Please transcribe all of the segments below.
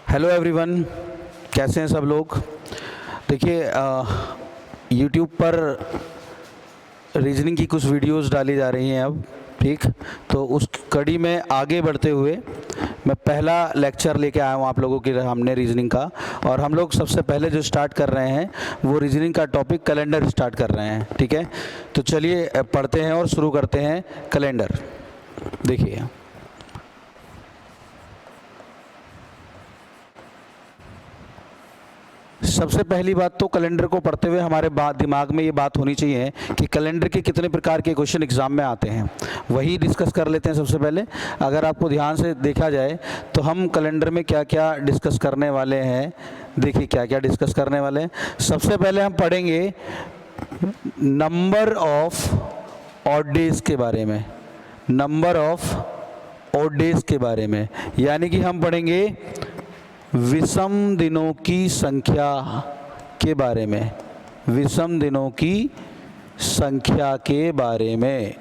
Hello everyone, कैसे हैं सब लोग। देखिए यूट्यूब पर रीजनिंग की कुछ वीडियोस डाली जा रही हैं अब, ठीक। तो उस कड़ी में आगे बढ़ते हुए मैं पहला लेक्चर लेके आया हूँ आप लोगों के सामने रीजनिंग का। और हम लोग सबसे पहले जो स्टार्ट कर रहे हैं वो रीजनिंग का टॉपिक कैलेंडर स्टार्ट कर रहे हैं, ठीक है। तो चलिए पढ़ते हैं और शुरू करते हैं कैलेंडर। देखिए सबसे पहली बात तो कैलेंडर को पढ़ते हुए हमारे दिमाग में ये बात होनी चाहिए कि कैलेंडर के कितने प्रकार के क्वेश्चन एग्जाम में आते हैं, वही डिस्कस कर लेते हैं सबसे पहले। अगर आपको ध्यान से देखा जाए तो हम कैलेंडर में क्या क्या डिस्कस करने वाले हैं। देखिए क्या क्या डिस्कस करने वाले हैं। सबसे पहले हम पढ़ेंगे नंबर ऑफ ऑड डेज के बारे में, नंबर ऑफ ऑड डेज के बारे में, यानी कि हम पढ़ेंगे विषम दिनों की संख्या के बारे में, विषम दिनों की संख्या के बारे में।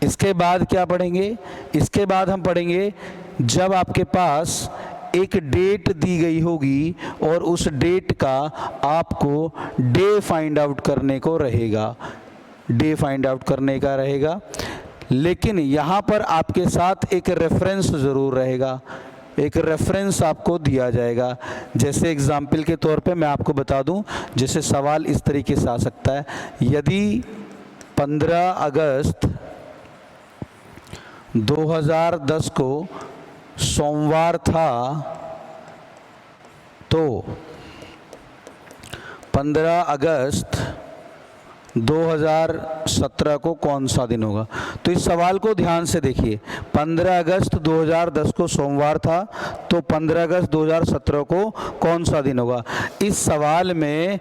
इसके बाद क्या पढ़ेंगे, इसके बाद हम पढ़ेंगे जब आपके पास एक डेट दी गई होगी और उस डेट का आपको डे फाइंड आउट करने को रहेगा, डे फाइंड आउट करने का रहेगा। लेकिन यहाँ पर आपके साथ एक रेफरेंस ज़रूर रहेगा, एक रेफरेंस आपको दिया जाएगा। जैसे एग्जाम्पल के तौर पे मैं आपको बता दूं, जैसे सवाल इस तरीके से आ सकता है, यदि 15 अगस्त 2010 को सोमवार था तो 15 अगस्त 2017 को कौन सा दिन होगा। तो इस सवाल को ध्यान से देखिए, 15 अगस्त 2010 को सोमवार था तो 15 अगस्त 2017 को कौन सा दिन होगा। इस सवाल में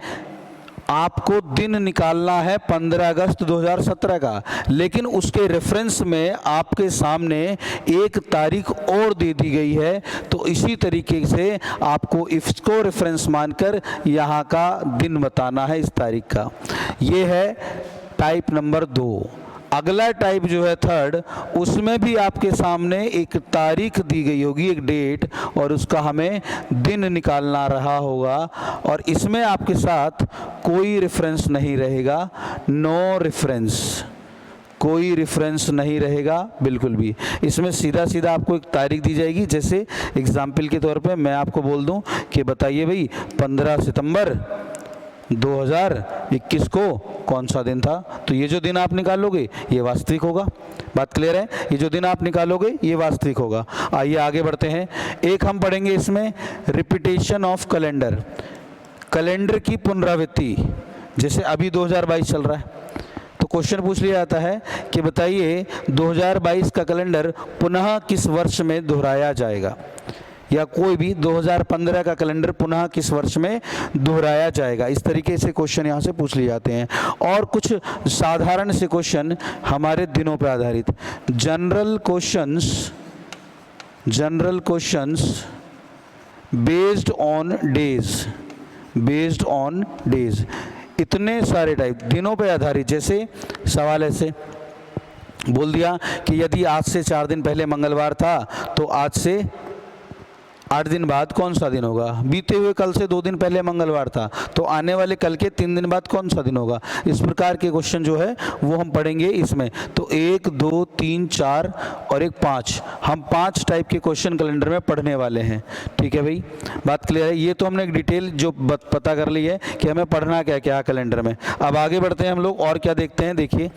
आपको दिन निकालना है 15 अगस्त 2017 का, लेकिन उसके रेफरेंस में आपके सामने एक तारीख और दे दी गई है। तो इसी तरीके से आपको इसको रेफरेंस मानकर यहाँ का दिन बताना है, इस तारीख का। ये है टाइप नंबर 2। अगला टाइप जो है थर्ड, उसमें भी आपके सामने एक तारीख दी गई होगी, एक डेट, और उसका हमें दिन निकालना रहा होगा। और इसमें आपके साथ कोई रेफरेंस नहीं रहेगा, नो रेफरेंस, कोई रेफरेंस नहीं रहेगा बिल्कुल भी। इसमें सीधा सीधा आपको एक तारीख दी जाएगी। जैसे एग्जाम्पल के तौर पे मैं आपको बोल दूं कि बताइए भाई 15 सितंबर 2021 को कौन सा दिन था। तो ये जो दिन आप निकालोगे ये वास्तविक होगा। बात क्लियर है, ये जो दिन आप निकालोगे ये वास्तविक होगा। आइए आगे बढ़ते हैं। एक हम पढ़ेंगे इसमें रिपीटेशन ऑफ कैलेंडर, कैलेंडर की पुनरावृत्ति। जैसे अभी 2022 चल रहा है तो क्वेश्चन पूछ लिया जाता है कि बताइए 2022 का कैलेंडर पुनः किस वर्ष में दोहराया जाएगा, या कोई भी 2015 का कैलेंडर पुनः किस वर्ष में दोहराया जाएगा। इस तरीके से क्वेश्चन यहाँ से पूछ लिए जाते हैं। और कुछ साधारण से क्वेश्चन हमारे दिनों पर आधारित, general questions, general questions based on days, based on days. इतने सारे टाइप दिनों पर आधारित। जैसे सवाल ऐसे बोल दिया कि यदि आज से 4 दिन पहले मंगलवार था तो आज से 8 दिन बाद कौन सा दिन होगा। बीते हुए कल से 2 दिन पहले मंगलवार था तो आने वाले कल के 3 दिन बाद कौन सा दिन होगा। इस प्रकार के क्वेश्चन जो है वो हम पढ़ेंगे इसमें। तो 1, 2, 3, 4 और 1, 5, हम 5 टाइप के क्वेश्चन कैलेंडर में पढ़ने वाले हैं। ठीक है भाई, बात क्लियर है। ये तो हमने एक डिटेल जो पता कर ली है कि हमें पढ़ना क्या क्या कैलेंडर में। अब आगे बढ़ते हैं हम लोग और क्या देखते हैं। देखिए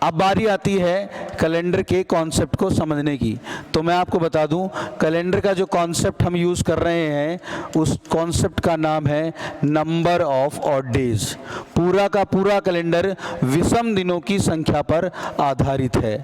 अब बारी आती है कैलेंडर के कॉन्सेप्ट को समझने की। तो मैं आपको बता दूं, कैलेंडर का जो कॉन्सेप्ट हम यूज़ कर रहे हैं उस कॉन्सेप्ट का नाम है नंबर ऑफ ऑड डेज। पूरा का पूरा कैलेंडर विषम दिनों की संख्या पर आधारित है।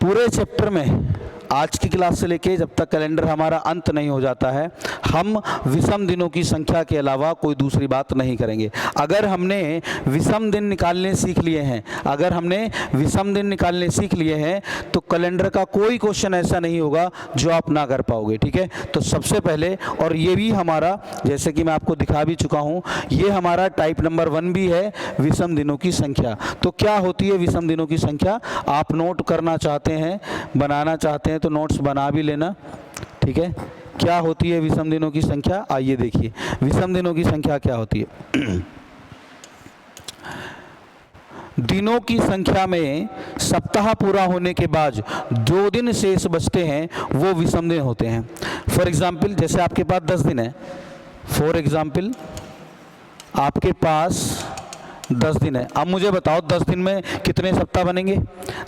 पूरे चैप्टर में आज की क्लास से लेके जब तक कैलेंडर हमारा अंत नहीं हो जाता है, हम विषम दिनों की संख्या के अलावा कोई दूसरी बात नहीं करेंगे। अगर हमने विषम दिन निकालने सीख लिए हैं, अगर हमने विषम दिन निकालने सीख लिए हैं तो कैलेंडर का कोई क्वेश्चन ऐसा नहीं होगा जो आप ना कर पाओगे। ठीक है, तो सबसे पहले, और ये भी हमारा, जैसे कि मैं आपको दिखा भी चुका हूँ, ये हमारा टाइप नंबर 1 भी है, विषम दिनों की संख्या। तो क्या होती है विषम दिनों की संख्या, आप नोट करना चाहते हैं, बनाना चाहते हैं तो नोट्स बना भी लेना। ठीक है। क्या होती है विषम दिनों की संख्या, आइए देखिए विषम दिनों की संख्या क्या होती है। दिनों की संख्या में सप्ताह पूरा होने के बाद 2 दिन शेष बचते हैं वो विषम दिन होते हैं। फॉर एग्जाम्पल जैसे आपके पास 10 दिन है, फॉर एग्जाम्पल आपके पास 10 दिन है। अब मुझे बताओ 10 दिन में कितने सप्ताह बनेंगे?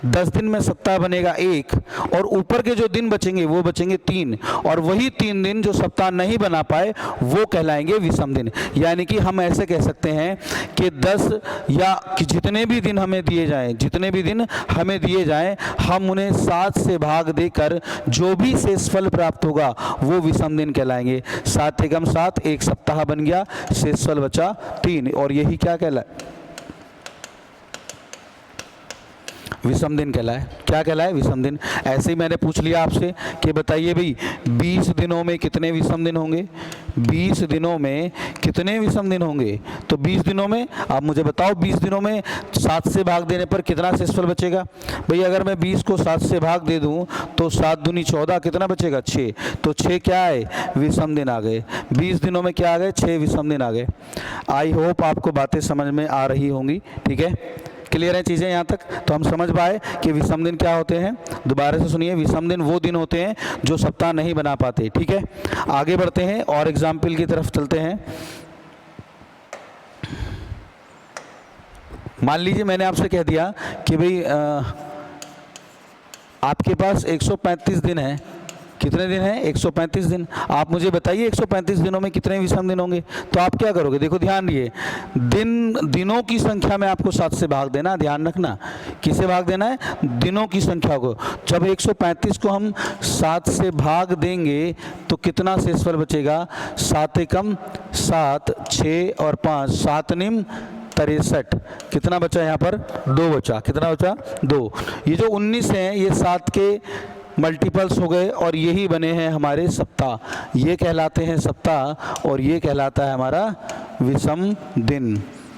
10 दिन में सप्ताह बनेगा 1, और ऊपर के जो दिन बचेंगे वो बचेंगे 3, और वही 3 दिन जो सप्ताह नहीं बना पाए वो कहलाएंगे विषम दिन। यानी कि हम ऐसे कह सकते हैं कि 10 या कि जितने भी दिन हमें दिए जाएं, जितने भी दिन हमें दिए जाएं, हम उन्हें 7 से भाग देकर जो भी शेषफल प्राप्त होगा वो विषम दिन कहलाएंगे। 7 एकम 7, 1 सप्ताह बन गया, शेषफल बचा 3, और यही क्या कहलाए? विषम दिन कहलाए। क्या कहलाए? विषम दिन। ऐसे ही मैंने पूछ लिया आपसे कि बताइए भाई 20 दिनों में कितने विषम दिन होंगे? 20 दिनों में कितने विषम दिन होंगे? तो 20 दिनों में आप मुझे बताओ 20 दिनों में 7 से भाग देने पर कितना शेषफल बचेगा? भाई अगर मैं 20 को 7 से भाग दे दूं तो 7 दूनी 14, कितना बचेगा? 6। तो 6 क्या है? विषम दिन आ गए। 20 दिनों में क्या आ गए? 6 विषम दिन आ गए। आई होप आपको बातें समझ में आ रही होंगी। ठीक है, क्लियर है चीज़ें यहाँ तक? तो हम समझ पाए कि विषम दिन क्या होते हैं। दोबारा से सुनिए, विषम दिन वो दिन होते हैं जो सप्ताह नहीं बना पाते। ठीक है, आगे बढ़ते हैं और एग्जाम्पल की तरफ चलते हैं। मान लीजिए मैंने आपसे कह दिया कि भाई आपके पास 135 दिन है। कितने दिन हैं? 135 दिन। आप मुझे बताइए 135 दिनों में कितने विषम दिन होंगे? तो आप क्या करोगे? देखो ध्यान दिए, दिनों की संख्या में आपको 7 से भाग देना, ध्यान रखना। किसे भाग देना है? दिनों की संख्या को। जब 135 को हम 7 से भाग देंगे तो कितना शेषफल बचेगा? 7 एकम 7, 6 और 5, 7 निम 63। कितना बचा यहाँ पर? 2 बचा। कितना बचा? 2। ये जो 19 हैं ये 7 के मल्टीपल्स हो गए और यही बने हैं हमारे सप्ताह। ये कहलाते हैं सप्ताह और ये कहलाता है हमारा विषम दिन।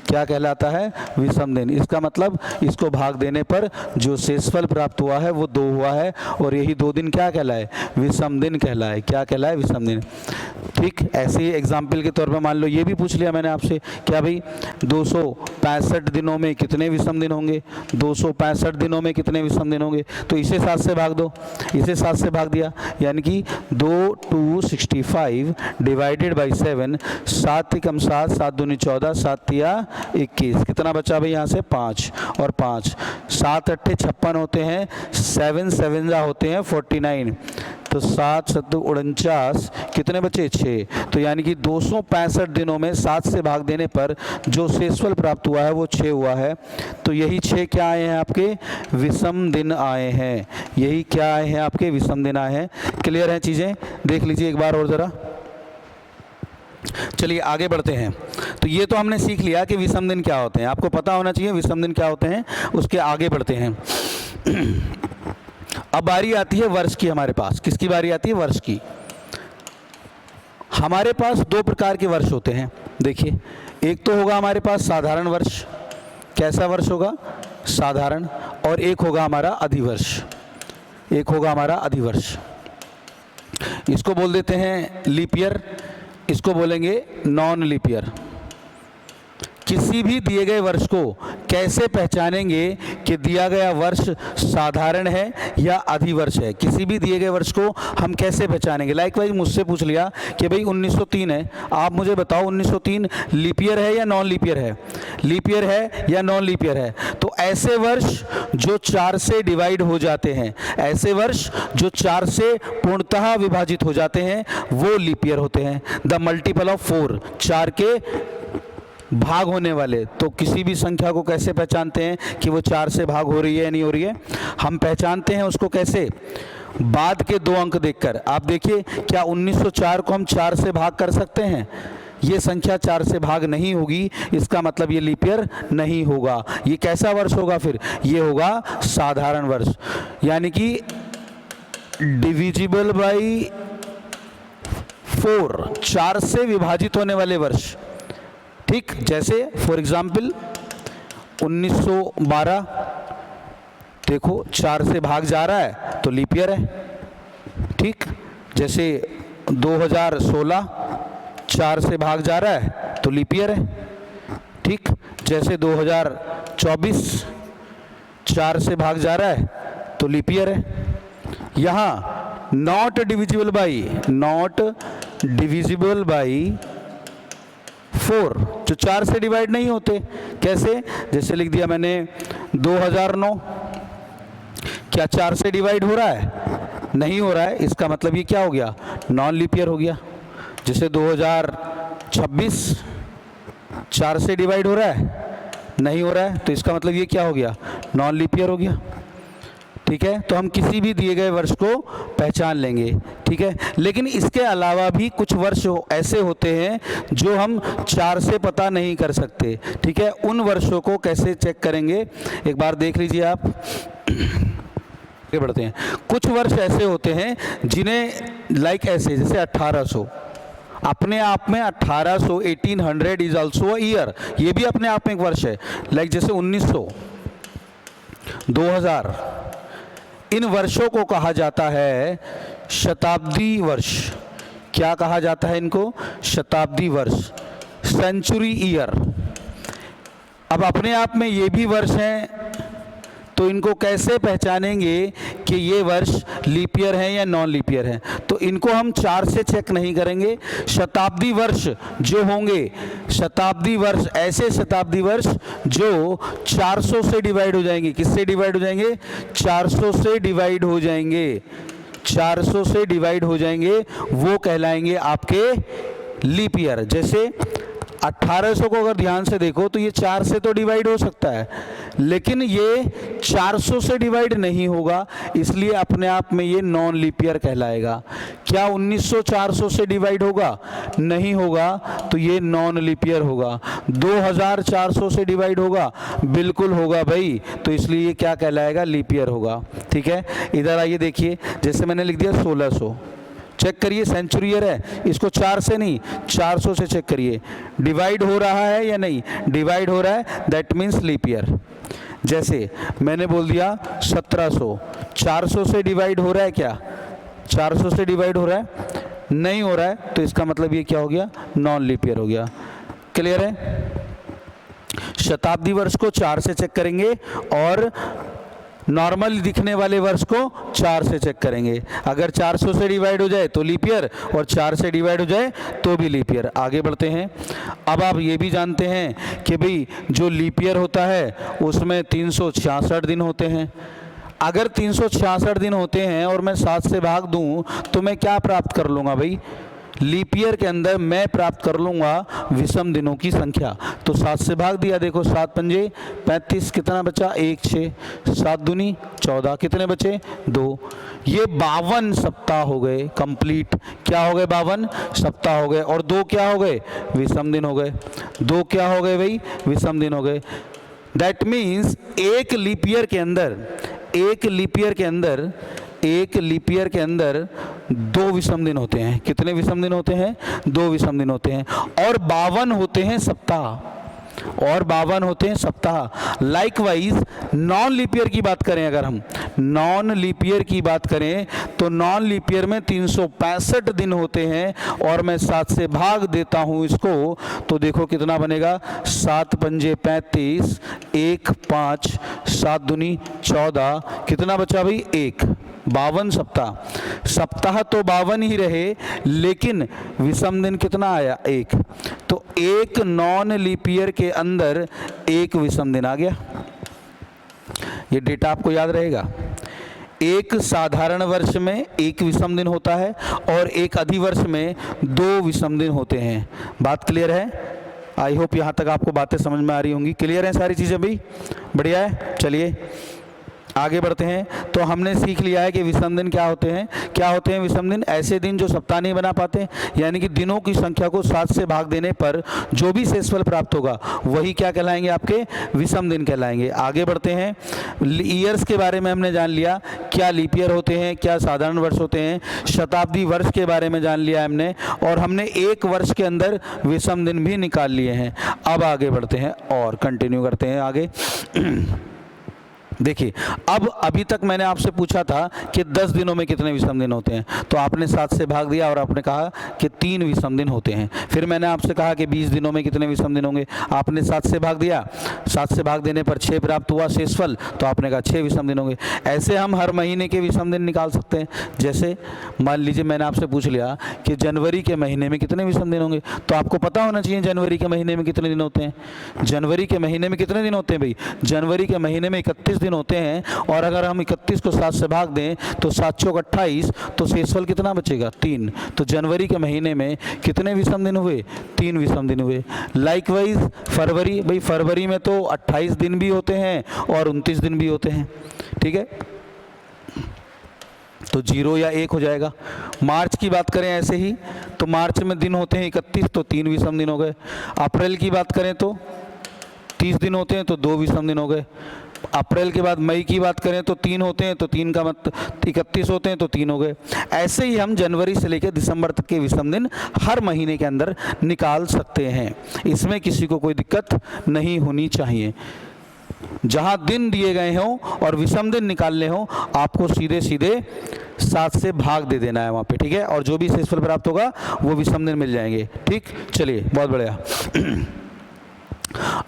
क्या कहलाता है? विषम दिन। इसका मतलब इसको भाग देने पर जो शेषफल प्राप्त हुआ है वो 2 हुआ है, और यही 2 दिन क्या कहलाए? विषम दिन कहलाए। क्या कहलाए? विषम दिन। ठीक, ऐसे ही एग्जाम्पल के तौर पर मान लो ये भी पूछ लिया मैंने आपसे, क्या भाई 265 दिनों में कितने विषम दिन होंगे? 265 दिनों में कितने विषम दिन होंगे? तो इसे 7 से भाग दो। इसे 7 से भाग दिया, यानी कि 2 2 65 डिवाइडेड बाई 7, 7 एकम 7, 7 दूनी 14, 7 तिया 21। कितना बचा भाई यहाँ से? 5 और 5, 7 अट्ठे 56 होते हैं, 7 7 होते हैं 49, तो 7 7 49, कितने बचे? 6। तो यानी कि 265 दिनों में 7 से भाग देने पर जो शेषफल प्राप्त हुआ है वो 6 हुआ है। तो यही 6 क्या आए हैं? आपके विषम दिन आए हैं। यही क्या आए हैं? आपके विषम दिन आए हैं। क्लियर है चीज़ें? देख लीजिए एक बार और ज़रा। चलिए आगे बढ़ते हैं। तो ये तो हमने सीख लिया कि विषम दिन क्या होते हैं, आपको पता होना चाहिए विषम दिन क्या होते हैं। उसके आगे बढ़ते हैं। अब बारी आती है वर्ष की। हमारे पास किसकी बारी आती है? वर्ष की। हमारे पास 2 प्रकार के वर्ष होते हैं। देखिए, एक तो होगा हमारे पास साधारण वर्ष। कैसा वर्ष होगा? साधारण। और एक होगा हमारा अधिवर्ष। एक होगा हमारा अधिवर्ष। इसको बोल देते हैं लीप ईयर, इसको बोलेंगे नॉन लीप ईयर। किसी भी दिए गए वर्ष को कैसे पहचानेंगे कि दिया गया वर्ष साधारण है या अधिवर्ष है? किसी भी दिए गए वर्ष को हम कैसे पहचानेंगे? लाइकवाइज मुझसे पूछ लिया कि भाई 1903 है, आप मुझे बताओ 1903 लीप ईयर है या नॉन लीप ईयर है? लीप ईयर है या नॉन लीप ईयर है? तो ऐसे वर्ष जो 4 से डिवाइड हो जाते हैं, ऐसे वर्ष जो 4 से पूर्णतः विभाजित हो जाते हैं वो लीप ईयर होते हैं। द मल्टीपल ऑफ 4, 4 के भाग होने वाले। तो किसी भी संख्या को कैसे पहचानते हैं कि वो 4 से भाग हो रही है या नहीं हो रही है? हम पहचानते हैं उसको कैसे? बाद के 2 अंक देखकर। आप देखिए, क्या 1904 को हम 4 से भाग कर सकते हैं? ये संख्या 4 से भाग नहीं होगी, इसका मतलब ये लीप ईयर नहीं होगा। ये कैसा वर्ष होगा फिर? ये होगा साधारण वर्ष, यानी कि डिविजिबल बाई 4, 4 से विभाजित होने वाले वर्ष। ठीक, जैसे फॉर एग्जाम्पल 1912, देखो 4 से भाग जा रहा है तो लीप ईयर है। ठीक, जैसे 2016 4 से भाग जा रहा है तो लीप ईयर है, ठीक। जैसे 2024 4 से भाग जा रहा है तो लीप ईयर है। यहाँ नॉट डिविजिबल बाई 4, जो 4 से डिवाइड नहीं होते। कैसे? जैसे लिख दिया मैंने 2009, क्या 4 से डिवाइड हो रहा है? नहीं हो रहा है, इसका मतलब ये क्या हो गया? नॉन लीप ईयर हो गया। जैसे 2026 4 से डिवाइड हो रहा है? नहीं हो रहा है, तो इसका मतलब ये क्या हो गया? नॉन लीप ईयर हो गया, ठीक है। तो हम किसी भी दिए गए वर्ष को पहचान लेंगे, ठीक है। लेकिन इसके अलावा भी कुछ वर्ष ऐसे होते हैं जो हम 4 से पता नहीं कर सकते, ठीक है। उन वर्षों को कैसे चेक करेंगे, एक बार देख लीजिए आप। आगे बढ़ते हैं। कुछ वर्ष ऐसे होते हैं जिन्हें लाइक ऐसे, जैसे 1800, अपने आप में 1800 1800 इज ऑल्सो अ ईयर, ये भी अपने आप में एक वर्ष है। लाइक जैसे 1900 2000, इन वर्षों को कहा जाता है शताब्दी वर्ष। क्या कहा जाता है इनको? शताब्दी वर्ष, सेंचुरी ईयर। अब अपने आप में ये भी वर्ष हैं, तो इनको कैसे पहचानेंगे कि ये वर्ष लीप ईयर है या नॉन लीप ईयर है? तो इनको हम 4 से चेक नहीं करेंगे। शताब्दी वर्ष जो होंगे, शताब्दी वर्ष, ऐसे शताब्दी वर्ष जो 400 से डिवाइड हो जाएंगे। किससे डिवाइड हो जाएंगे? 400 से डिवाइड हो जाएंगे, 400 से डिवाइड हो जाएंगे, वो कहलाएंगे आपके लीप ईयर। जैसे 1800 को अगर ध्यान से देखो तो ये 4 से तो डिवाइड हो सकता है, लेकिन ये 400 से डिवाइड नहीं होगा, इसलिए अपने आप में ये नॉन लीप ईयर कहलाएगा। क्या 1900 400 से डिवाइड होगा? नहीं होगा, तो ये नॉन लीप ईयर होगा। 2000 400 से डिवाइड होगा? बिल्कुल होगा भाई, तो इसलिए ये क्या कहलाएगा? लीप ईयर होगा, ठीक है। इधर आइए देखिए, जैसे मैंने लिख दिया 1600, चेक करिए सेंचुरी ईयर है, इसको 4 से नहीं 400 से चेक करिए, डिवाइड हो रहा है या नहीं? डिवाइड हो रहा है, दैट मीन्स लीप ईयर। जैसे मैंने बोल दिया 1700, 400 से डिवाइड हो रहा है क्या? 400 से डिवाइड हो रहा है? नहीं हो रहा है, तो इसका मतलब ये क्या हो गया? नॉन लीप ईयर हो गया। क्लियर है? शताब्दी वर्ष को 4 से चेक करेंगे और नॉर्मल दिखने वाले वर्ष को 4 से चेक करेंगे। अगर 400 से डिवाइड हो जाए तो लीप ईयर, और 4 से डिवाइड हो जाए तो भी लीप ईयर। आगे बढ़ते हैं। अब आप ये भी जानते हैं कि भाई जो लीप ईयर होता है उसमें 366 दिन होते हैं। अगर 366 दिन होते हैं और मैं 7 से भाग दूं तो मैं क्या प्राप्त कर लूँगा भाई? लीप ईयर के अंदर मैं प्राप्त कर लूँगा विषम दिनों की संख्या। तो 7 से भाग दिया, देखो 7 पंजे 35, कितना बचा? 1 6, 7 दूनी 14, कितने बचे? 2। ये 52 सप्ताह हो गए कंप्लीट। क्या हो गए? 52 सप्ताह हो गए। और 2 क्या हो गए? विषम दिन हो गए। 2 क्या हो गए भाई? विषम दिन हो गए। दैट मीन्स एक लीप ईयर के अंदर, एक लीप ईयर के अंदर 2 विषम दिन होते हैं। कितने विषम दिन होते हैं? 2 विषम दिन होते हैं। और 52 होते हैं सप्ताह, और 52 होते हैं सप्ताह। लाइकवाइज नॉन लीप ईयर की बात करें, अगर हम नॉन लीप ईयर की बात करें तो नॉन लीप ईयर में 365 दिन होते हैं, और मैं 7 से भाग देता हूं इसको, तो देखो कितना बनेगा? 7 पंजे 35, 1 5, 7 दूनी 14, कितना बचा भाई? 1। 52 सप्ताह। सप्ताह तो 52 ही रहे, लेकिन विषम दिन कितना आया? 1। तो एक नॉन लीप ईयर के अंदर 1 विषम दिन आ गया। ये डेटा आपको याद रहेगा। एक साधारण वर्ष में 1 विषम दिन होता है और एक अधिवर्ष में 2 विषम दिन होते हैं। बात क्लियर है? आई होप यहाँ तक आपको बातें समझ में आ रही होंगी। क्लियर है सारी चीज़ें भाई? बढ़िया है। चलिए आगे बढ़ते हैं। तो हमने सीख लिया है कि विषम दिन क्या होते हैं। क्या होते हैं विषम दिन? ऐसे दिन जो सप्ताह नहीं बना पाते, यानी कि दिनों की संख्या को 7 से भाग देने पर जो भी शेषफल प्राप्त होगा वही क्या कहलाएंगे? आपके विषम दिन कहलाएंगे। आगे बढ़ते हैं। ईयर्स के बारे में हमने जान लिया, क्या लीप ईयर होते हैं, क्या साधारण वर्ष होते हैं। शताब्दी वर्ष के बारे में जान लिया हमने, और हमने एक वर्ष के अंदर विषम दिन भी निकाल लिए हैं। अब आगे बढ़ते हैं और कंटिन्यू करते हैं आगे। देखिए, अब अभी तक मैंने आपसे पूछा था कि 10 दिनों में कितने विषम दिन होते हैं, तो आपने 7 से भाग दिया और आपने कहा कि 3 विषम दिन होते हैं। फिर मैंने आपसे कहा कि 20 दिनों में कितने विषम दिन होंगे, आपने 7 से भाग दिया, 7 से भाग देने पर 6 प्राप्त हुआ शेषफल, तो आपने कहा 6 विषम दिन होंगे। ऐसे हम हर महीने के विषम दिन निकाल सकते हैं। जैसे मान लीजिए मैंने आपसे पूछ लिया कि जनवरी के महीने में कितने विषम दिन होंगे, तो आपको पता होना चाहिए जनवरी के महीने में कितने दिन होते हैं। जनवरी के महीने में कितने दिन होते हैं भाई, जनवरी के महीने में 31 दिन होते हैं, और अगर हम 31 को 7 से भाग दें तो 7 चौक 28, तो शेषफल कितना बचेगा, 3। तो जनवरी के महीने में कितने विषम दिन हुए, 3 विषम दिन हुए। लाइकवाइज फरवरी, भाई फरवरी में तो 28 दिन भी होते हैं और 29 दिन भी होते हैं, ठीक है, तो 0 या 1 हो जाएगा। मार्च की बात करें ऐसे ही, तो मार्च में दिन होते हैं 31, तो 3 विषम दिन हो गए। अप्रैल की बात करें तो 30 दिन होते हैं, तो 2 विषम दिन हो गए। अप्रैल के बाद मई की बात करें तो 3 होते हैं, तो 3 का मतलब 31 होते हैं, तो 3 हो गए। ऐसे ही हम जनवरी से लेकर दिसंबर तक के विषम दिन हर महीने के अंदर निकाल सकते हैं। इसमें किसी को कोई दिक्कत नहीं होनी चाहिए। जहां दिन दिए गए हों और विषम दिन निकालने हों, आपको सीधे सीधे 7 से भाग दे देना है वहां पे, ठीक है, और जो भी शेषफल प्राप्त होगा वो विषम दिन मिल जाएंगे। ठीक, चलिए, बहुत बढ़िया।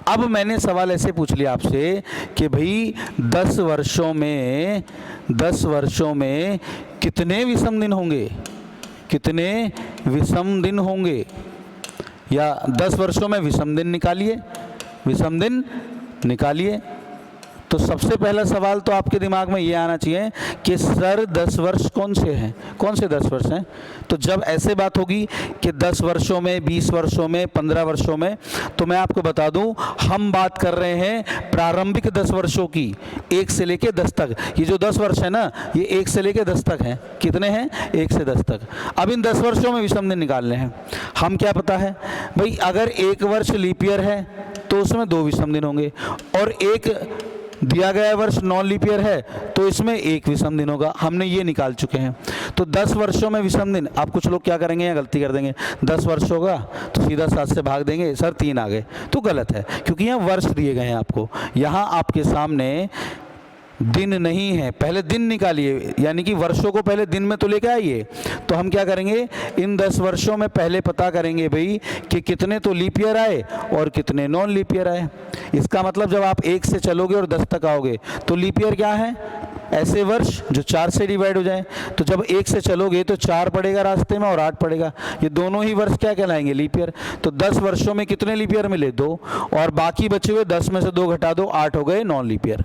अब मैंने सवाल ऐसे पूछ लिया आपसे कि भाई 10 वर्षों में कितने विषम दिन होंगे, कितने विषम दिन होंगे, या 10 वर्षों में विषम दिन निकालिए, विषम दिन निकालिए। तो सबसे पहला सवाल तो आपके दिमाग में ये आना चाहिए कि सर 10 वर्ष कौन से हैं, कौन से 10 वर्ष हैं। तो जब ऐसे बात होगी कि 10 वर्षों में, 20 वर्षों में, 15 वर्षों में, तो मैं आपको बता दूं हम बात कर रहे हैं प्रारंभिक 10 वर्षों की, 1 से लेके 10 तक। ये जो 10 वर्ष है ना, ये 1 से लेके 10 तक हैं। कितने हैं, 1 से 10 तक। अब इन 10 वर्षों में विषम दिन निकालने हैं। हम क्या पता है भाई, अगर 1 वर्ष लीप ईयर है तो उसमें 2 विषम दिन होंगे, और एक दिया गया वर्ष नॉन लीप ईयर है तो इसमें 1 विषम दिन होगा। हमने ये निकाल चुके हैं। तो 10 वर्षों में विषम दिन, आप कुछ लोग क्या करेंगे या गलती कर देंगे, 10 वर्ष होगा तो सीधा 7 से भाग देंगे, सर 3 आ गए, तो गलत है, क्योंकि यहाँ वर्ष दिए गए हैं आपको। यहाँ आपके सामने दिन नहीं है, पहले दिन निकालिए, यानी कि वर्षों को पहले दिन में तो लेके आइए। तो हम क्या करेंगे, इन 10 वर्षों में पहले पता करेंगे भाई कि कितने तो लीप ईयर आए और कितने नॉन लीप ईयर आए। इसका मतलब जब आप 1 से चलोगे और 10 तक आओगे तो लीप ईयर क्या है, ऐसे वर्ष जो 4 से डिवाइड हो जाए। तो जब 1 से चलोगे तो 4 पड़ेगा रास्ते में और 8 पड़ेगा, ये दोनों ही वर्ष क्या कहलाएंगे, लीप ईयर। तो 10 वर्षों में कितने लीप ईयर मिले, 2, और बाकी बचे हुए 10 में से 2 घटा दो, 8 हो गए नॉन लीप ईयर।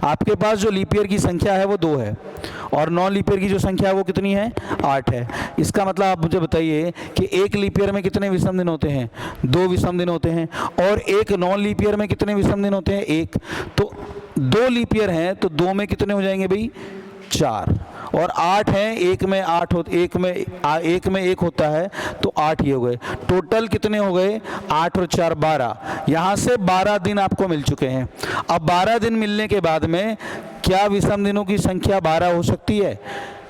आपके पास जो लीप ईयर की संख्या है वो 2 है, और नॉन लीप ईयर की जो संख्या है वो कितनी है, 8 है। इसका मतलब आप मुझे बताइए कि 1 लीप ईयर में कितने विषम दिन होते हैं, 2 विषम दिन होते हैं, और 1 नॉन लीप ईयर में कितने विषम दिन होते हैं, 1। तो 2 लीप ईयर हैं तो 2 में कितने हो जाएंगे भाई, 4, और 8 हैं, 1 में 8 हो, 1 में 1 होता है तो 8 ही हो गए। टोटल कितने हो गए, 8 और 4 12। यहाँ से 12 दिन आपको मिल चुके हैं। अब 12 दिन मिलने के बाद में क्या विषम दिनों की संख्या 12 हो सकती है,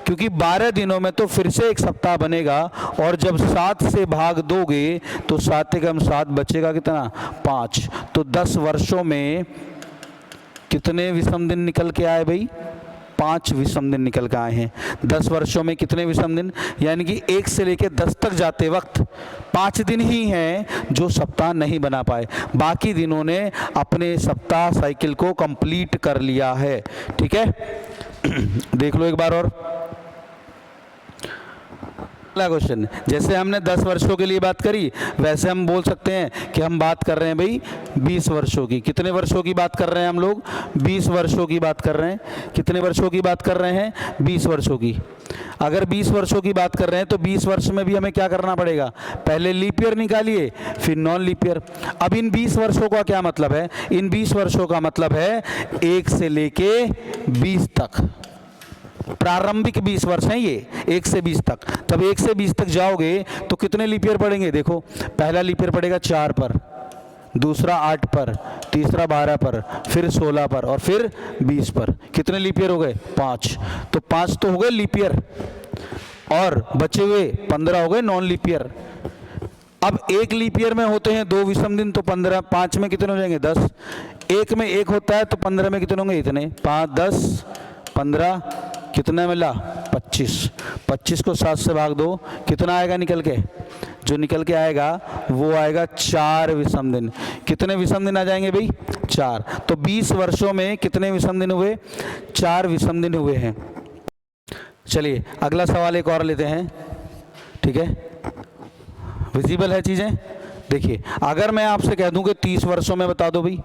क्योंकि 12 दिनों में तो फिर से 1 सप्ताह बनेगा, और जब 7 से भाग दोगे तो 7 एकम 7 बचेगा कितना, 5। तो 10 वर्षों में कितने विषम दिन निकल के आए भाई, 5 विषम दिन निकल के आए हैं। 10 वर्षों में कितने विषम दिन, यानी कि 1 से लेकर 10 तक जाते वक्त 5 दिन ही हैं जो सप्ताह नहीं बना पाए, बाकी दिनों ने अपने सप्ताह साइकिल को कंप्लीट कर लिया है। ठीक है, देख लो एक बार और अगला क्वेश्चन। जैसे हमने 10 वर्षों के लिए बात करी, वैसे हम बोल सकते हैं कि हम बात कर रहे हैं भाई 20 वर्षों की। कितने वर्षों की बात कर रहे हैं हम लोग, 20 वर्षों की बात कर रहे हैं। कितने वर्षों की बात कर रहे हैं, 20 वर्षों की। अगर 20 वर्षों की बात कर रहे हैं तो 20 वर्ष में भी हमें क्या करना पड़ेगा, पहले लीप ईयर निकालिए फिर नॉन लीप ईयर। अब इन 20 वर्षों का क्या मतलब है, इन 20 वर्षों का मतलब है 1 से लेके 20 तक, प्रारंभिक 20 वर्ष हैं ये, 1 से 20 तक। तब 1 से 20 तक जाओगे तो कितने लीप ईयर पड़ेंगे, देखो पहला लीप ईयर पड़ेगा 4 पर, दूसरा 8 पर, तीसरा 12 पर, फिर 16 पर, और फिर 20 पर। कितने लीप ईयर हो गए, 5। तो 5 तो हो गए लीप ईयर, और बचे हुए 15 हो गए नॉन लीप ईयर। अब एक लीप ईयर में होते हैं 2 विषम दिन, तो 15, 5 में कितने हो जाएंगे 10, एक में एक होता है तो 15 में कितने होंगे इतने, 5 10 15, कितना मिला 25, 25 को 7 से भाग दो, कितना आएगा निकल के, जो निकल के आएगा वो आएगा 4 विषम दिन। कितने विषम दिन आ जाएंगे भाई 4, तो 20 वर्षों में कितने विषम दिन हुए, 4 विषम दिन हुए हैं। चलिए अगला सवाल एक और लेते हैं, ठीक है, विजिबल है चीज़ें। देखिए अगर मैं आपसे कह दूं कि 30 वर्षों में बता दो भाई,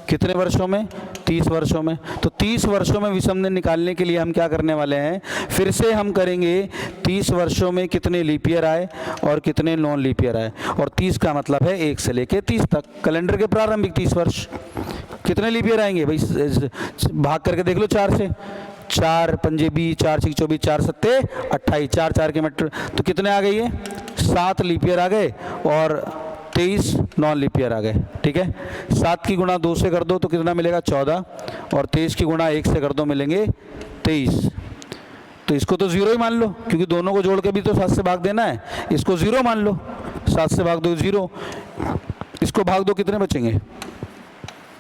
कितने वर्षों में, 30 वर्षों में, तो 30 वर्षों में विषम दिन निकालने के लिए हम क्या करने वाले हैं, फिर से हम करेंगे 30 वर्षों में कितने लीप ईयर आए और कितने नॉन लीप ईयर आए, और 30 का मतलब है 1 से लेके 30 तक, कैलेंडर के प्रारंभिक 30 वर्ष। कितने लीप ईयर आएंगे भाई, भाग करके देख लो 4 से, 4 पंजे 20, 4 6 24, 4 सत्ते 28, 4 4 के मीटर, तो कितने आ गए ये 7 लीप ईयर आ गए और 23 नॉन लीप ईयर आ गए, ठीक है। 7 की गुणा 2 से कर दो तो कितना मिलेगा 14, और 23 की गुणा 1 से कर दो मिलेंगे 23। तो इसको तो जीरो ही मान लो, क्योंकि दोनों को जोड़ के भी तो 7 से भाग देना है, इसको जीरो मान लो, 7 से भाग दो जीरो, इसको भाग दो कितने बचेंगे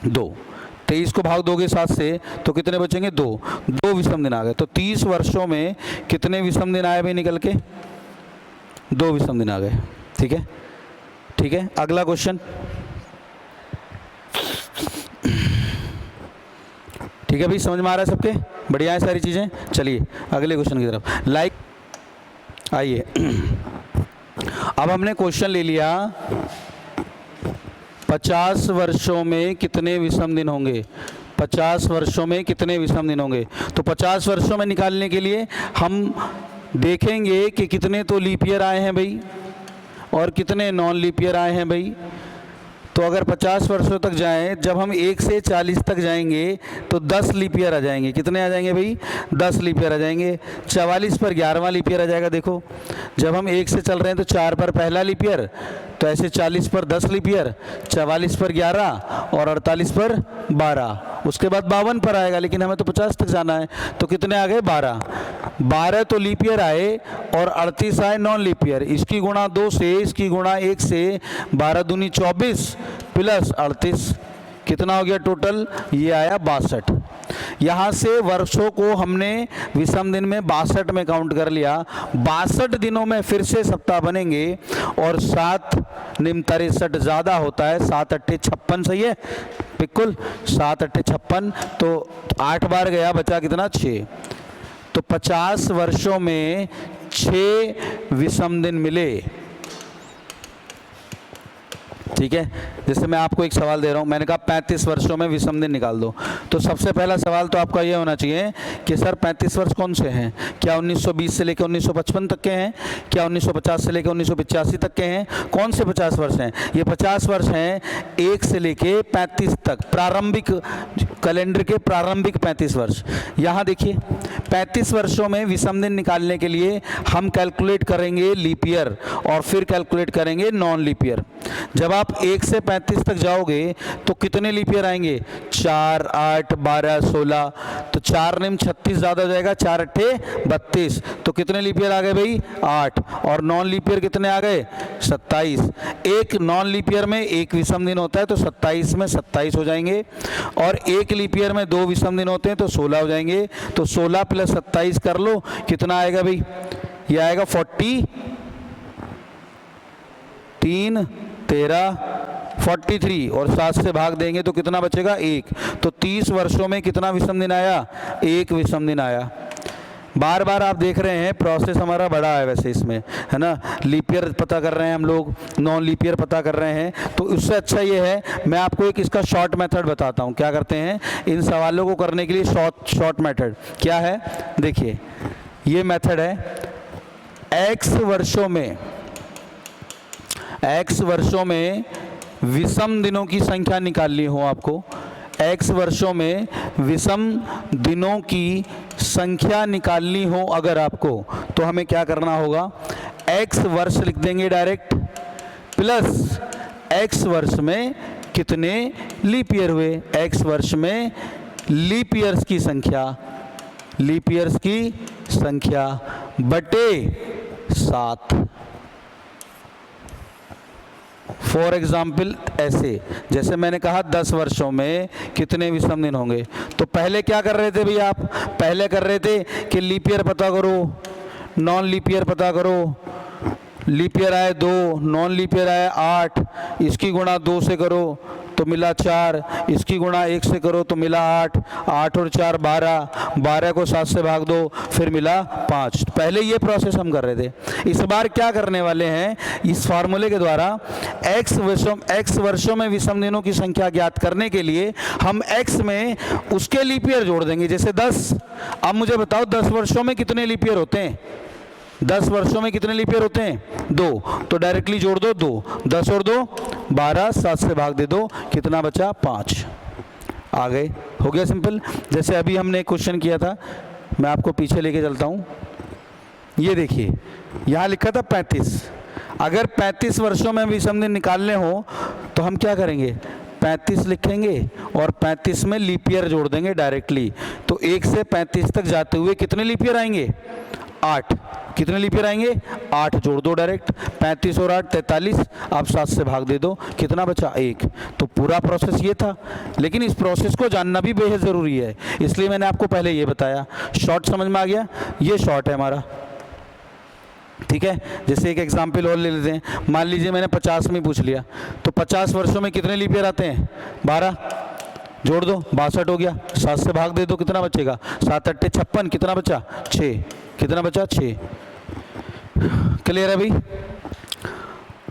2, 23 को भाग दोगे 7 से तो कितने बचेंगे 2 विषम दिन आ गए। तो 30 वर्षों में कितने विषम दिन आए भाई निकल के, 2 विषम दिन आ गए, ठीक है, ठीक है। अगला क्वेश्चन, ठीक है भाई, समझ में आ रहा है सबके, बढ़िया है सारी चीजें। चलिए अगले क्वेश्चन की तरफ, लाइक आइए। अब हमने क्वेश्चन ले लिया 50 वर्षों में कितने विषम दिन होंगे, 50 वर्षों में कितने विषम दिन होंगे। तो 50 वर्षों में निकालने के लिए हम देखेंगे कि कितने तो लीप ईयर आए हैं भाई और कितने नॉन लीप ईयर आए हैं भाई। तो अगर 50 वर्षों तक जाएं, जब हम 1 से 40 तक जाएंगे तो 10 लीप ईयर आ जाएंगे। कितने आ जाएंगे भाई 10 लीप ईयर आ जाएंगे। 44 पर 11वां लीप ईयर आ जाएगा। देखो जब हम 1 से चल रहे हैं तो 4 पर पहला लीप ईयर, तो ऐसे 40 पर 10 लीप ईयर, 44 पर 11 और 48 पर 12, उसके बाद 52 पर आएगा, लेकिन हमें तो 50 तक जाना है। तो कितने आ गए 12 तो लीप ईयर आए और 38 आए नॉन लीप ईयर। इसकी गुणा 2 से, इसकी गुणा 1 से, 12 दूनी 24 प्लस 38, कितना हो गया टोटल, ये आया 62। यहाँ से वर्षों को हमने विषम दिन में 62 में काउंट कर लिया। 62 दिनों में फिर से सप्ताह बनेंगे और 7 निम 63 ज़्यादा होता है, 7 अट्ठे 56, सही है बिल्कुल, 7 अट्ठे 56, तो 8 बार गया, बचा कितना 6। तो 50 वर्षों में 6 विषम दिन मिले, ठीक है। जैसे मैं आपको एक सवाल दे रहा हूं, मैंने कहा 35 वर्षों में विषम दिन निकाल दो, तो सबसे पहला सवाल तो आपका ये होना चाहिए कि सर 35 वर्ष कौन से हैं, क्या 1920 से लेकर 1955 तक के हैं, क्या 1950 से लेकर 1985 तक के हैं, कौन से 50 वर्ष हैं। ये 50 वर्ष हैं 1 से लेकर 35 तक, प्रारंभिक कैलेंडर के प्रारंभिक 35 वर्ष। यहाँ देखिए 35 वर्षों में विषम दिन निकालने के लिए हम कैलकुलेट करेंगे लीप ईयर और फिर कैलकुलेट करेंगे नॉन लीप ईयर। जब आप 1 से 35 तक जाओगे तो कितने लीप ईयर आएंगे, 4 8 12 16, तो 4 निम 36 ज़्यादा हो जाएगा, 4 अट्ठे 32, तो कितने लीप ईयर आ गए भाई 8, और नॉन लीप ईयर कितने आ गए 27। एक नॉन लीप ईयर में 1 विषम दिन होता है तो 27 में 27 हो जाएंगे, और 1 लीप ईयर में 2 विषम दिन होते हैं तो 16 हो जाएंगे। तो 16 प्लस 27 कर लो, कितना आएगा भाई, ये आएगा 43 13 43, और 7 से भाग देंगे तो कितना बचेगा 1। तो 30 वर्षों में कितना विषम दिन आया, 1 विषम दिन आया। बार बार आप देख रहे हैं प्रोसेस हमारा बड़ा है वैसे इसमें, है ना, लीप ईयर पता कर रहे हैं हम लोग, नॉन लीप ईयर पता कर रहे हैं, तो उससे अच्छा ये है मैं आपको एक इसका शॉर्ट मेथड बताता हूँ। क्या करते हैं इन सवालों को करने के लिए, शॉर्ट मेथड क्या है, देखिए ये मेथड है, x वर्षों में विषम दिनों की संख्या निकालनी हो आपको, x वर्षों में विषम दिनों की संख्या निकालनी हो अगर आपको, तो हमें क्या करना होगा, x वर्ष लिख देंगे डायरेक्ट, प्लस x वर्ष में कितने लीप ईयर हुए, x वर्ष में लीप ईयर्स की संख्या बटे 7। फॉर एग्जाम्पल ऐसे, जैसे मैंने कहा 10 वर्षों में कितने विषम दिन होंगे, तो पहले क्या कर रहे थे भैया आप, पहले कर रहे थे कि लीप ईयर पता करो, नॉन लीप ईयर पता करो, लीप ईयर आए 2, नॉन लीप ईयर आए 8, इसकी गुणा 2 से करो तो मिला 4, इसकी गुणा 1 से करो तो मिला 8, 8 और 4 12, 12 को 7 से भाग दो फिर मिला 5। पहले ये प्रोसेस हम कर रहे थे। इस बार क्या करने वाले हैं, इस फार्मूले के द्वारा x वर्षों में विषम दिनों की संख्या ज्ञात करने के लिए हम x में उसके लीप ईयर जोड़ देंगे। जैसे 10, अब मुझे बताओ 10 वर्षों में कितने लीप ईयर होते हैं, 10 वर्षों में कितने लीप ईयर होते हैं, 2, तो डायरेक्टली जोड़ दो 2, 10 और 2 12, 7 से भाग दे दो, कितना बचा 5। आ गए, हो गया सिंपल। जैसे अभी हमने एक क्वेश्चन किया था, मैं आपको पीछे लेके चलता हूँ। ये देखिए यहाँ लिखा था 35, अगर 35 वर्षों में विषम दिन निकालने हो तो हम क्या करेंगे, 35 लिखेंगे और 35 में लीप ईयर जोड़ देंगे डायरेक्टली। तो 1 से 35 तक जाते हुए कितने लीप ईयर आएंगे, 8, कितने लीप ईयर आएंगे, 8 जोड़ दो डायरेक्ट, 35 और 8 43, आप 7 से भाग दे दो, कितना बचा 1। तो पूरा प्रोसेस ये था, लेकिन इस प्रोसेस को जानना भी बेहद ज़रूरी है, इसलिए मैंने आपको पहले ये बताया। शॉर्ट समझ में आ गया, ये शॉर्ट है हमारा, ठीक है। जैसे एक एग्जाम्पल और ले लेते हैं, मान लीजिए मैंने 50 में पूछ लिया, तो 50 वर्षों में कितने लीप ईयर आते हैं, 12, जोड़ दो 62 हो गया, 7 से भाग दे दो, कितना बचेगा 7 8 56, कितना बचा 6, कितना बचा 6। क्लियर है भाई।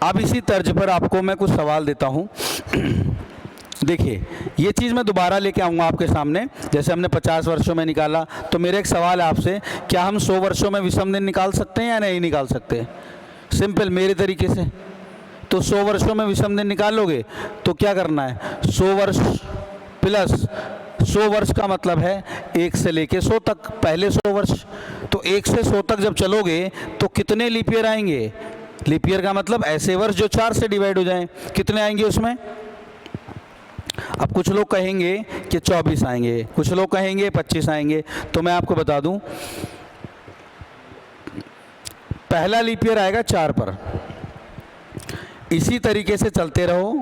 अब इसी तर्ज पर आपको मैं कुछ सवाल देता हूं। देखिए ये चीज़ मैं दोबारा लेके आऊँगा आपके सामने। जैसे हमने 50 वर्षों में निकाला, तो मेरा एक सवाल है आपसे, क्या हम 100 वर्षों में विषम दिन निकाल सकते हैं या नहीं निकाल सकते? सिंपल मेरे तरीके से। तो 100 वर्षों में विषम दिन निकालोगे तो क्या करना है, 100 वर्ष प्लस 100 वर्ष का मतलब है 1 से लेके 100 तक, पहले 100 वर्ष, तो 1 से 100 तक जब चलोगे तो कितने लीप ईयर आएंगे, लीप ईयर का मतलब ऐसे वर्ष जो 4 से डिवाइड हो जाएं, कितने आएंगे उसमें। अब कुछ लोग कहेंगे कि 24 आएंगे, कुछ लोग कहेंगे 25 आएंगे, तो मैं आपको बता दूं पहला लीप ईयर आएगा 4 पर, इसी तरीके से चलते रहो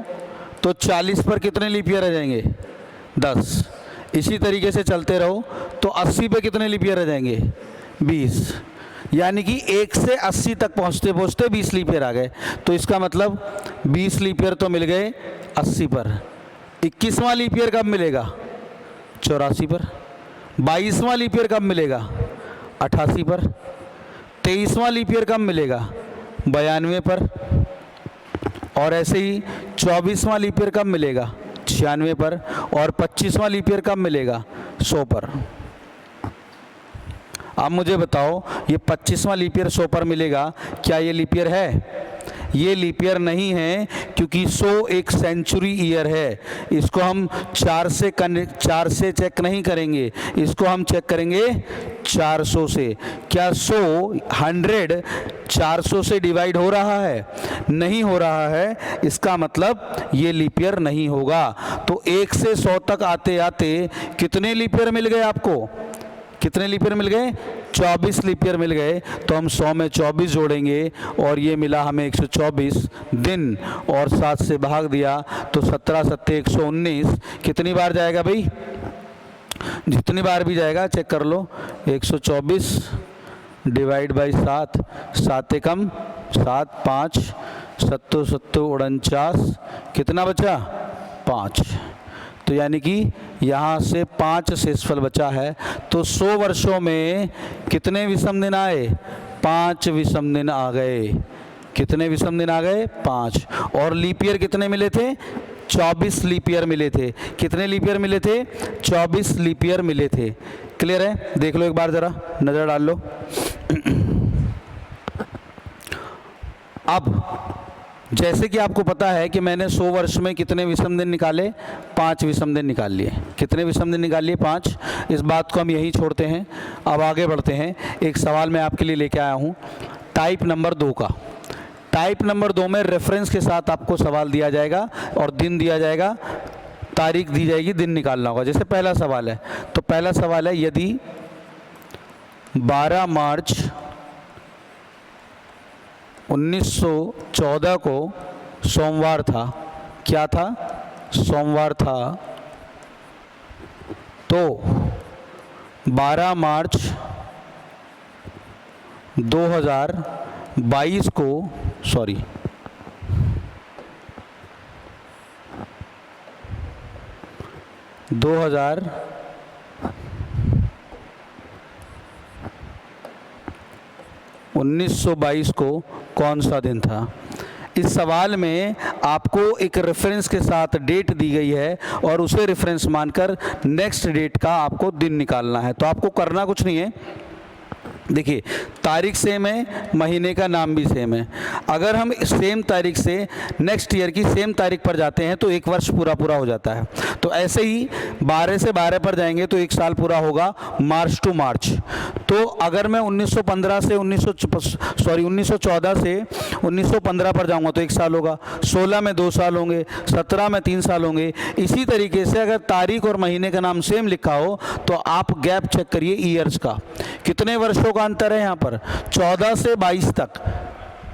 तो 40 पर कितने लीप ईयर आ जाएंगे, 10, इसी तरीके से चलते रहो तो 80 पे कितने लीप ईयर आ जाएंगे, 20, यानी कि 1 से 80 तक पहुंचते पहुंचते 20 लीप ईयर आ गए। तो इसका मतलब 20 लीप ईयर तो मिल गए 80 पर। 21वां लीप ईयर कब मिलेगा, 84 पर। 22वां लीप ईयर कब मिलेगा, 88 पर। 23वां लीप ईयर कब मिलेगा, 92 पर। और ऐसे ही 24वां लीप ईयर कब मिलेगा, 96 पर। और 25वां लीप ईयर कब मिलेगा, 100 पर। अब मुझे बताओ ये 25वां लीप ईयर 100 पर मिलेगा, क्या ये लीप ईयर है? ये लीप ईयर नहीं है, क्योंकि 100 एक सेंचुरी ईयर है। इसको हम 4 से चेक नहीं करेंगे, इसको हम चेक करेंगे 400 से। क्या 100 400 से डिवाइड हो रहा है? नहीं हो रहा है, इसका मतलब ये लीप ईयर नहीं होगा। तो 1 से 100 तक आते आते कितने लीप ईयर मिल गए आपको, कितने लीप ईयर मिल गए, 24 लीप ईयर मिल गए। तो हम 100 में 24 जोड़ेंगे और ये मिला हमें 124 दिन, और 7 से भाग दिया तो 17 7 119। कितनी बार जाएगा भाई, जितनी बार भी जाएगा चेक कर लो। 124 डिवाइड बाई 7, 7 एकम 7, 5 7 7 49, कितना बचा 5। तो यानी कि यहाँ से 5 शेषफल बचा है। तो 100 वर्षों में कितने विषम दिन आए, 5 विषम दिन आ गए। कितने विषम दिन आ गए, 5। और लीप ईयर कितने मिले थे, 24 लीप ईयर मिले थे। कितने लीप ईयर मिले थे, 24 लीप ईयर मिले थे। क्लियर है, देख लो एक बार ज़रा नज़र डाल लो। अब जैसे कि आपको पता है कि मैंने 100 वर्ष में कितने विषम दिन निकाले, 5 विषम दिन निकाल लिए। कितने विषम दिन निकाल लिए, 5। इस बात को हम यहीं छोड़ते हैं, अब आगे बढ़ते हैं। एक सवाल मैं आपके लिए लेके आया हूँ टाइप नंबर 2 का। टाइप नंबर 2 में रेफरेंस के साथ आपको सवाल दिया जाएगा और दिन दिया जाएगा, तारीख दी जाएगी, दिन निकालना होगा। जैसे पहला सवाल है, तो पहला सवाल है यदि 12 मार्च 1914 को सोमवार था। क्या था? सोमवार था। तो 12 मार्च 2022 को 1922 को कौन सा दिन था? इस सवाल में आपको एक रेफरेंस के साथ डेट दी गई है और उसे रेफरेंस मानकर नेक्स्ट डेट का आपको दिन निकालना है। तो आपको करना कुछ नहीं है। देखिए, तारीख सेम है, महीने का नाम भी सेम है। अगर हम सेम तारीख से नेक्स्ट ईयर की सेम तारीख पर जाते हैं तो एक वर्ष पूरा हो जाता है। तो ऐसे ही 12 से 12 पर जाएंगे तो एक साल पूरा होगा, मार्च टू मार्च। तो अगर मैं 1914 से 1915 पर जाऊंगा तो एक साल होगा, 16 में 2 साल होंगे, 17 में 3 साल होंगे। इसी तरीके से अगर तारीख और महीने का नाम सेम लिखा हो तो आप गैप चेक करिए ईयर्स का, कितने वर्षों का अंतर है यहाँ पर। 14 से 22 तक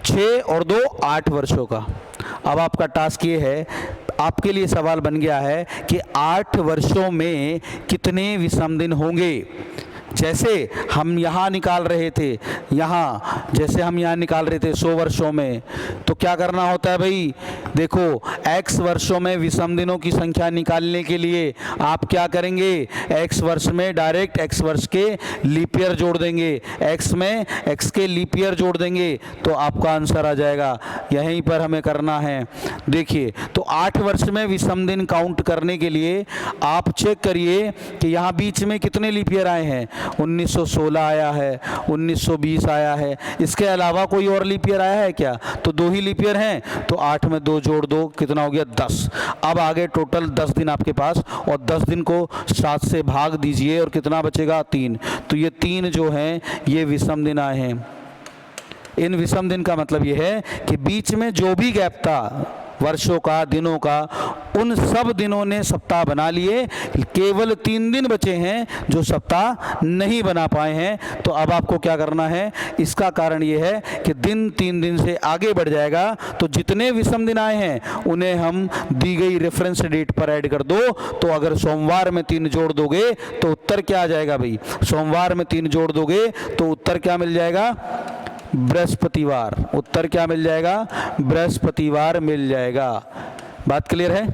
6 और 2 8 वर्षों का। अब आपका टास्क ये है, आपके लिए सवाल बन गया है कि 8 वर्षों में कितने विषम दिन होंगे। जैसे हम यहाँ निकाल रहे थे, जैसे हम यहाँ निकाल रहे थे 100 वर्षों में, तो क्या करना होता है भाई? देखो, x वर्षों में विषम दिनों की संख्या निकालने के लिए आप क्या करेंगे? x वर्ष में डायरेक्ट x वर्ष के लीप ईयर जोड़ देंगे, x में x के लीप ईयर जोड़ देंगे तो आपका आंसर आ जाएगा। यहीं पर हमें करना है। देखिए, तो 8 वर्ष में विषम दिन काउंट करने के लिए आप चेक करिए कि यहाँ बीच में कितने लीप ईयर आए हैं। 1916 आया है, 1920 आया है, इसके अलावा कोई और लीप ईयर आया है क्या? तो 2 ही लीप ईयर हैं। तो 8 में 2 जोड़ दो, कितना हो गया? 10। अब आगे टोटल 10 दिन आपके पास, और 10 दिन को 7 से भाग दीजिए और कितना बचेगा? 3। तो ये 3 जो हैं ये विषम दिन आए हैं। इन विषम दिन का मतलब ये है कि बीच में जो भी गैप था वर्षों का, दिनों का, उन सब दिनों ने सप्ताह बना लिए, केवल 3 दिन बचे हैं जो सप्ताह नहीं बना पाए हैं। तो अब आपको क्या करना है? इसका कारण ये है कि दिन 3 दिन से आगे बढ़ जाएगा, तो जितने विषम दिन आए हैं उन्हें हम दी गई रेफरेंस डेट पर ऐड कर दो। तो अगर सोमवार में 3 जोड़ दोगे तो उत्तर क्या आ जाएगा भाई? सोमवार में 3 जोड़ दोगे तो उत्तर क्या मिल जाएगा? बृहस्पतिवार। उत्तर क्या मिल जाएगा? बृहस्पतिवार मिल जाएगा। बात क्लियर है?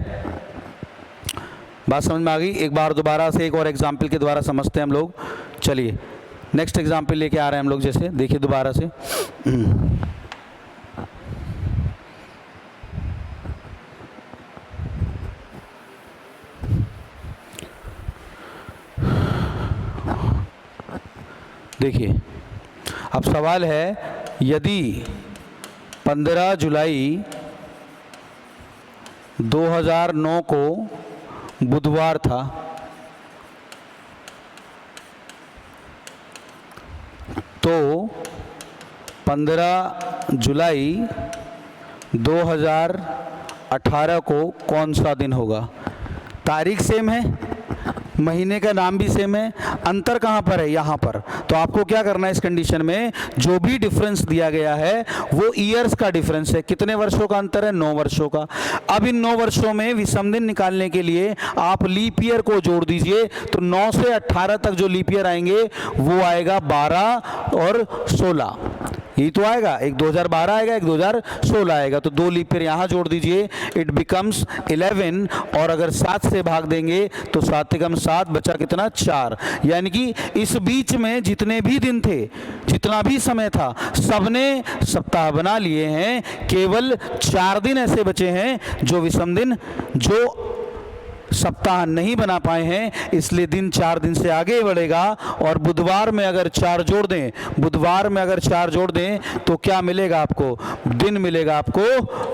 बात समझ में आ गई? एक बार दोबारा से एक और एग्जाम्पल के द्वारा समझते हैं हम लोग। चलिए नेक्स्ट एग्जाम्पल लेके आ रहे हैं हम लोग। जैसे देखिए दोबारा से, देखिए अब सवाल है, यदि 15 जुलाई 2009 को बुधवार था तो 15 जुलाई 2018 को कौन सा दिन होगा? तारीख सेम है, महीने का नाम भी सेम है, अंतर कहाँ पर है? यहाँ पर। तो आपको क्या करना है इस कंडीशन में? जो भी डिफरेंस दिया गया है वो ईयर्स का डिफरेंस है। कितने वर्षों का अंतर है? 9 वर्षों का। अब इन 9 वर्षों में विषम दिन निकालने के लिए आप लीप ईयर को जोड़ दीजिए। तो 9 से 18 तक जो लीप ईयर आएंगे वो आएगा 12 और 16, यही तो आएगा। एक 2012 आएगा, एक 2016 आएगा। तो 2 लीप ईयर यहाँ जोड़ दीजिए, इट बिकम्स 11। और अगर 7 से भाग देंगे तो 7 एकम 7, बचा कितना? 4। यानी कि इस बीच में जितने भी दिन थे, जितना भी समय था, सबने सप्ताह बना लिए हैं। केवल 4 दिन ऐसे बचे हैं जो विषम दिन, जो सप्ताह नहीं बना पाए हैं, इसलिए दिन 4 दिन से आगे बढ़ेगा। और बुधवार में अगर 4 जोड़ दें, बुधवार में अगर 4 जोड़ दें तो क्या मिलेगा आपको? दिन मिलेगा आपको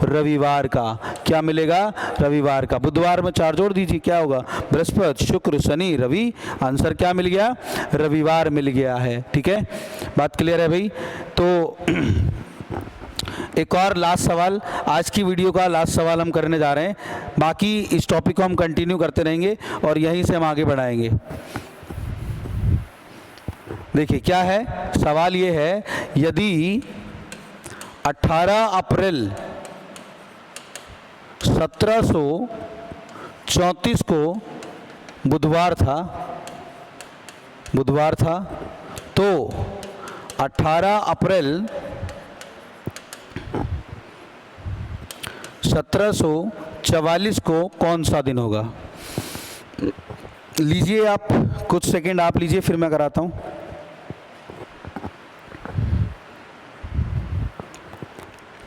रविवार का। क्या मिलेगा? रविवार का। बुधवार में 4 जोड़ दीजिए, क्या होगा? बृहस्पति, शुक्र, शनि, रवि। आंसर क्या मिल गया? रविवार मिल गया है। ठीक है, बात क्लियर है भाई? तो एक और लास्ट सवाल, आज की वीडियो का लास्ट सवाल हम करने जा रहे हैं। बाकी इस टॉपिक को हम कंटिन्यू करते रहेंगे और यहीं से हम आगे बढ़ाएंगे। देखिए क्या है सवाल, ये है, यदि 18 अप्रैल 1734 को बुधवार था, तो 18 अप्रैल 1744 को कौन सा दिन होगा? लीजिए आप कुछ सेकंड आप लीजिए, फिर मैं कराता हूं।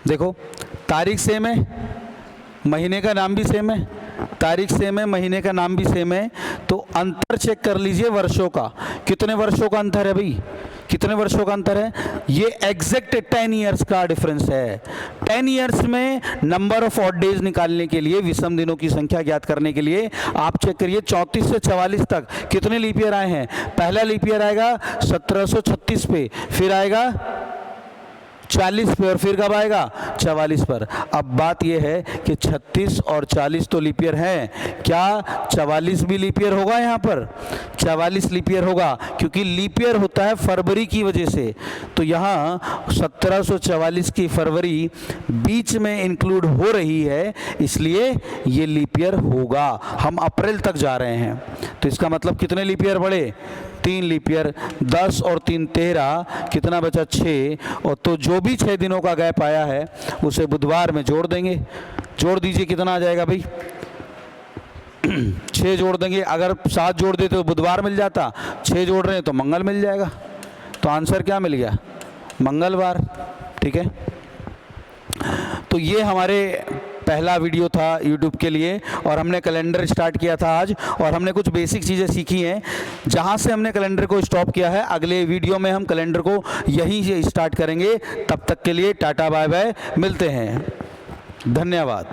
देखो तारीख सेम है, महीने का नाम भी सेम है, तारीख सेम है, महीने का नाम भी सेम है, तो अंतर चेक कर लीजिए वर्षों का। कितने वर्षों का अंतर है भाई? कितने वर्षों का अंतर है? ये एग्जैक्ट 10 ईयर्स का डिफरेंस है। 10 ईयर्स में नंबर ऑफ ऑड डेज निकालने के लिए, विषम दिनों की संख्या ज्ञात करने के लिए आप चेक करिए 34 से 44 तक कितने लीप ईयर आए हैं। पहला लीप ईयर आएगा 1736 पे, फिर आएगा 40 पे, और फिर कब आएगा? 44 पर। अब बात यह है कि 36 और 40 तो लीप ईयर हैं, क्या 44 भी लीप ईयर होगा? यहाँ पर 44 लीप ईयर होगा, क्योंकि लीप ईयर होता है फरवरी की वजह से। तो यहाँ 1744 की फरवरी बीच में इंक्लूड हो रही है, इसलिए ये लीप ईयर होगा। हम अप्रैल तक जा रहे हैं, तो इसका मतलब कितने लीप ईयर बढ़े? 3 लीप ईयर। 10 और 3 13, कितना बचा? 6। और तो जो भी 6 दिनों का गैप आया है उसे बुधवार में जोड़ देंगे। जोड़ दीजिए, कितना आ जाएगा भाई? 6 जोड़ देंगे। अगर 7 जोड़ देते तो बुधवार मिल जाता, 6 जोड़ रहे हैं तो मंगल मिल जाएगा। तो आंसर क्या मिल गया? मंगलवार। ठीक है, तो ये हमारे पहला वीडियो था YouTube के लिए, और हमने कैलेंडर स्टार्ट किया था आज, और हमने कुछ बेसिक चीज़ें सीखी हैं। जहां से हमने कैलेंडर को स्टॉप किया है, अगले वीडियो में हम कैलेंडर को यहीं से स्टार्ट करेंगे। तब तक के लिए टाटा बाय बाय, मिलते हैं, धन्यवाद।